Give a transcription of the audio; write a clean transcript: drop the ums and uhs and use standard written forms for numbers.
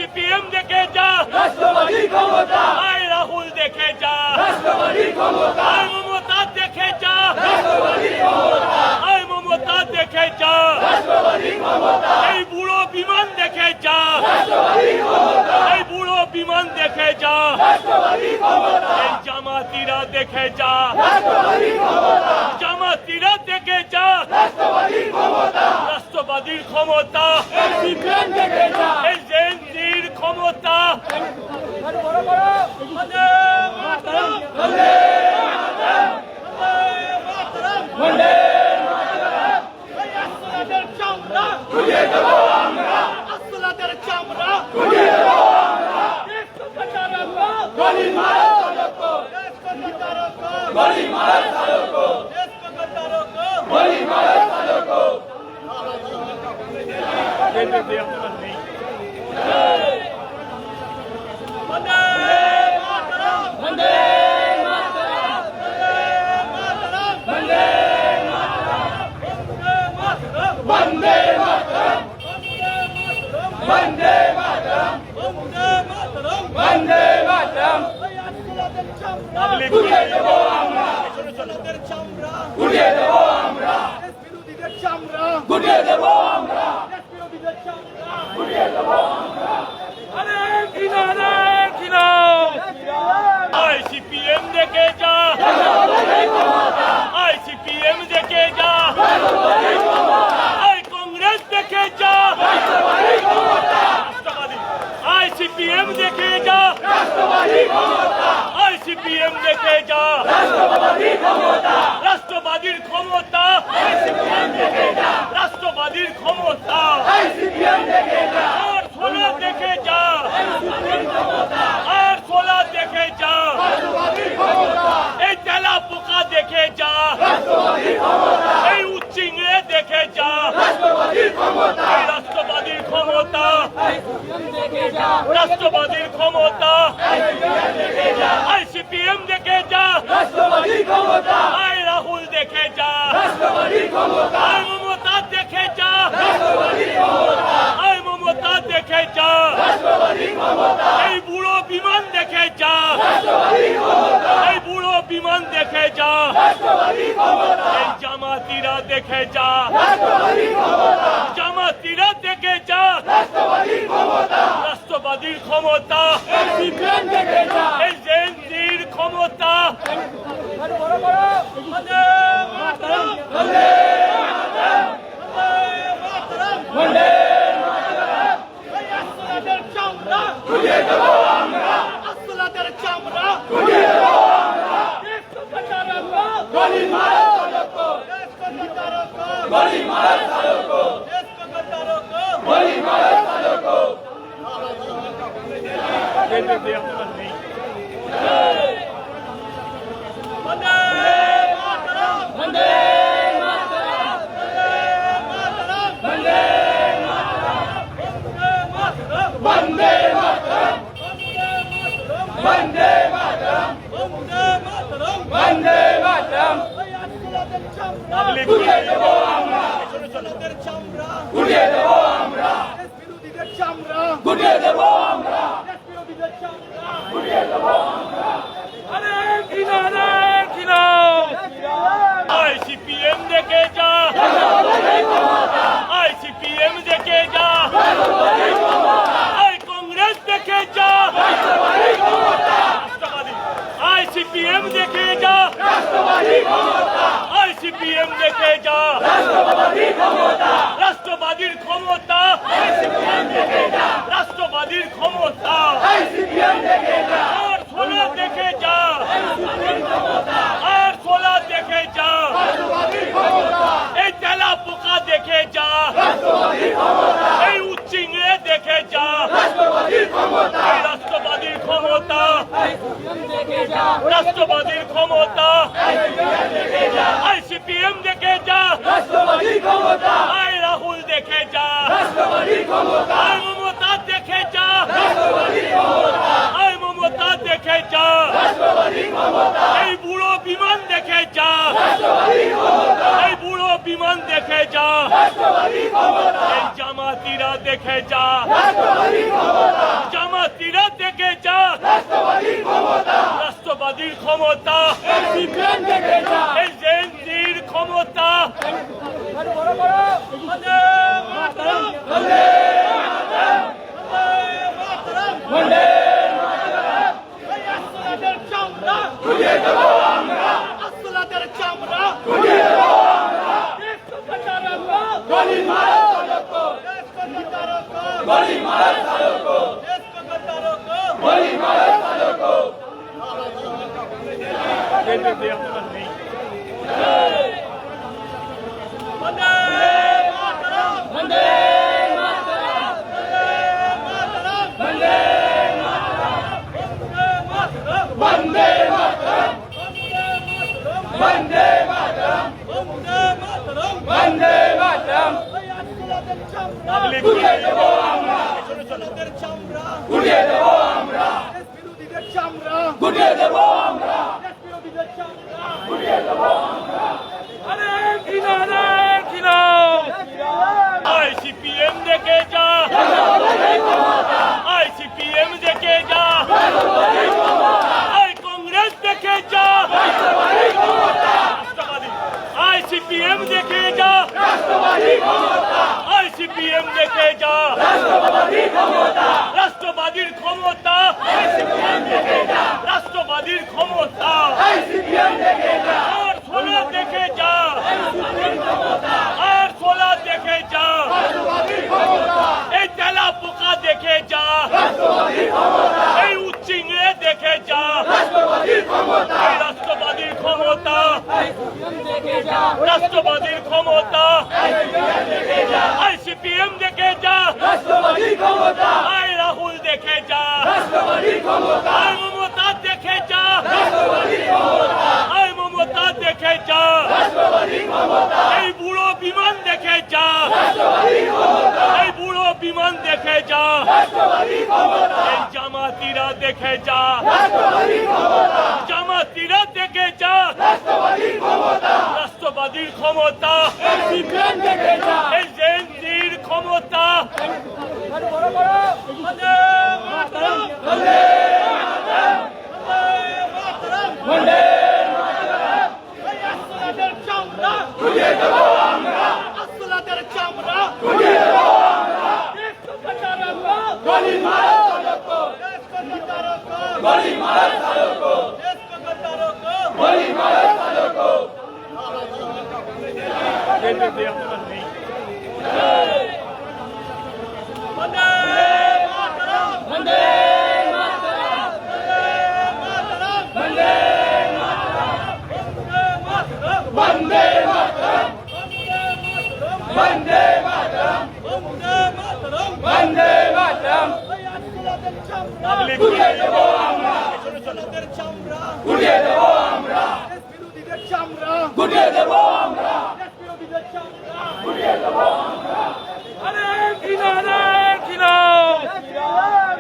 CPM দেখে যা, রাষ্ট্রবাদী ক্ষমতা, আয় রাহুল দেখে যা, রাষ্ট্রবাদী ক্ষমতা, আয় মমতা দেখে যা, রাষ্ট্রবাদী ক্ষমতা, আয় মমতা দেখে যা, রাষ্ট্রবাদী ক্ষমতা, এই বুড়ো বিমান দেখে যা, রাষ্ট্রবাদী ক্ষমতা, এই বুড়ো বিমান দেখে যা, রাষ্ট্রবাদী ক্ষমতা, এই জামাতিরা দেখে যা, রাষ্ট্রবাদী ক্ষমতা, জামাতিরা দেখে যা, রাষ্ট্রবাদী ক্ষমতা, রাষ্ট্রবাদীর ক্ষমতা, সিপিএম দেখে যা, এই জেএনজির ক্ষমতা, বন্দে মাতরম, বন্দে মাতরম, বন্দে মাতরম, আসলাদের চামড়া খুঁজে দেব আমরা, আসলাদের চামড়া খুঁজে দেব আমরা, গলি মারা চালকো, গলি মারা চালকো, গলি মারা চালকো, বন্দে মাতরম, বন্দে মাতরম, বন্দে মাতরম, বন্দে মাতরম, বন্দে মাতরম, খুঁজে দেব আমরা, খুঁজে দেব আমরা, খুঁজে দেব আমরা, খুঁজে দেব আমরা, আরে কিনা আয় সিপিএম দেখে যা, আয় সিপিএম দেখে যা, আয় কংগ্রেস দেখে যা, রাষ্ট্রবাদী আয় সিপিএম দেখে যা, রাষ্ট্রবাদী ক্ষমতা, আয় সিপিএম দেখে যা, রাষ্ট্রবাদী ক্ষমতা, রাষ্ট্রবাদীর ক্ষমতা, রাষ্ট্রবাদীর ক্ষমতা, সিপিএম দেখে যা, আর সোলা দেখে যা, আর সোলা দেখে যা, রাষ্ট্রবাদী ক্ষমতা, এই তেলা পোকা দেখে যা, রাষ্ট্রবাদী ক্ষমতা, এই উচ্চিংড়ে দেখে যা, রাষ্ট্রবাদী ক্ষমতা, এই রাষ্ট্রবাদীর ক্ষমতা, রাষ্ট্রবাদীর ক্ষমতা, আই সিপিএম দেখে যা, রাষ্ট্রবাদী ক্ষমতা, আই রাহুল দেখে যা, রাষ্ট্রবাদী ক্ষমতা, আই মমতা দেখে যা, রাষ্ট্রবাদী ক্ষমতা, আই মমতা দেখে যা, রাষ্ট্রবাদী ক্ষমতা, এই বুড়ো বিমান দেখে যা, রাষ্ট্রবাদী ক্ষমতা, এই বুড়ো বিমান দেখে যা, রাষ্ট্রবাদী ক্ষমতা, এই জামাতিরা দেখে যা, রাষ্ট্রবাদী ক্ষমতা, জামাতিরা দেখে যা, রাষ্ট্রবাদী ক্ষমতা, রাষ্ট্রবাদীর ক্ষমতা, সিপিএম দেখে যা, এই জেএনজির ক্ষমতা, বন্দে মাতরম, বন্দে মাতরম, বন্দে মাতরম, আসলাদের চামড়া খুঁজে দেব আমরা, আসলাদের চামড়া খুঁজে দেব আমরা, গলি মারা চালকো, গলি মারা চালকো, গলি মারা চালকো, বন্দে মাতরম, বন্দে মাতরম, বন্দে মাতরম, বন্দে মাতরম, বন্দে মাতরম, খুঁজে দেব আমরা, খুঁজে দেব আমরা, খুঁজে দেব আমরা, খুঁজে দেব আমরা, আরে কিনা আই সিপিএম দেখে যা, আই সিপিএম দেখে যা, আই কংগ্রেস দেখে যা, রাষ্ট্রবাদী আই সিপিএম দেখে যা, রাষ্ট্রবাদী ক্ষমতা, আই সিপিএম দেখে যা, রাষ্ট্রবাদী ক্ষমতা, রাষ্ট্রবাদীর ক্ষমতা, রাষ্ট্রবাদীর ক্ষমতা, সিপিএম দেখে যা, আর সোলা দেখে যা, আর সোলা দেখে যা, রাষ্ট্রবাদী ক্ষমতা, এই তেলা পোকা দেখে যা, রাষ্ট্রবাদী ক্ষমতা, এই উচ্চিংড়ে দেখে যা, রাষ্ট্রবাদী ক্ষমতা, এই রাষ্ট্রবাদীর ক্ষমতা, রাষ্ট্রবাদীর ক্ষমতা, আই সিপিএম দেখে যা, রাষ্ট্রবাদী ক্ষমতা, আই রাহুল দেখে যা, রাষ্ট্রবাদী ক্ষমতা, আই মমতা দেখে যা, রাষ্ট্রবাদী ক্ষমতা, আই মমতা দেখে যা, রাষ্ট্রবাদী ক্ষমতা, এই বুড়ো বিমান দেখে যা, রাষ্ট্রবাদী ক্ষমতা, এই বুড়ো বিমান দেখে যা, রাষ্ট্রবাদী ক্ষমতা, এই জামাতিরা দেখে যা, রাষ্ট্রবাদী ক্ষমতা, ক্ষমতা সিপিএম দেখে যা এজেন্সির ক্ষমতা বন্দে মাতরম বন্দে মাতরম বন্দে মাতরম আসলাদের চামড়া খুঁজে দেব আমরা আসলাদের চামড়া খুঁজে দেব আমরা দেশ কটারকো গলি মারা সালকো দেশ কটারকো গলি মারা সালকো দেশ কটারকো গলি মারা সালকো বন্দে মাতরম বন্দে মাতরম বন্দে মাতরম বন্দে মাতরম বন্দে মাতরম বন্দে মাতরম বন্দে মাতরম আসলাদের চামড়া খুঁজে দেব আমরা আসলাদের চামড়া খুঁজে দেব আমরা দেশ বিরোধীদের চামড়া খুঁজে দেব আমরা দেশ বিরোধীদের চামড়া খুঁজে দেব আমরা আরে কিনা আইসিপিএম দেখে যা আইসিপিএম দেখে যা আই কংগ্রেস দেখে যা রাষ্ট্রবাদী আইসিপিএম দেখে যা আইসিপিএম দেখে যা রাষ্ট্রবাদীর ক্ষমতা রাষ্ট্রবাদীর ক্ষমতা আর সোনা দেখে যা আর সোনা দেখে যা এই তেলা পোকা দেখে যা এই উচ্চিংড়ে দেখে যা এই রাষ্ট্রবাদীর ক্ষমতা রাষ্ট্রবাদীর ক্ষমতা আইসিপিএম দেখে যা আই রাহুল দেখে যা আই মমতা দেখে যা আই মমতা দেখে যা এই বুড়ো বিমান দেখে যা এই বুড়ো বিমান দেখে যা এই জামাতিরা দেখে যা জামাতিরা দেখে যা রাষ্ট্রবাদীর ক্ষমতা এজেন্সির ক্ষমতা বন্দে মাতরম বন্দে মাতরম বন্দে মাতরম আসলাদের চামড়া খুঁজে দেব আমরা আসলাদের চামড়া খুঁজে দেব আমরা দেশ কটারকো গলি মারা সালকো দেশ কটারকো গলি মারা সালকো দেশ কটারকো গলি মারা সালকো বন্দে মাতরম বন্দে মাতরম বন্দে মাতরম বন্দে মাতরম বন্দে মাতরম বন্দে মাতরম বন্দে মাতরম আসলাদের চামড়া খুঁজে দেব আমরা আসলাদের চামড়া খুঁজে দেব আমরা দেশ বিরোধীদের চামড়া খুঁজে দেব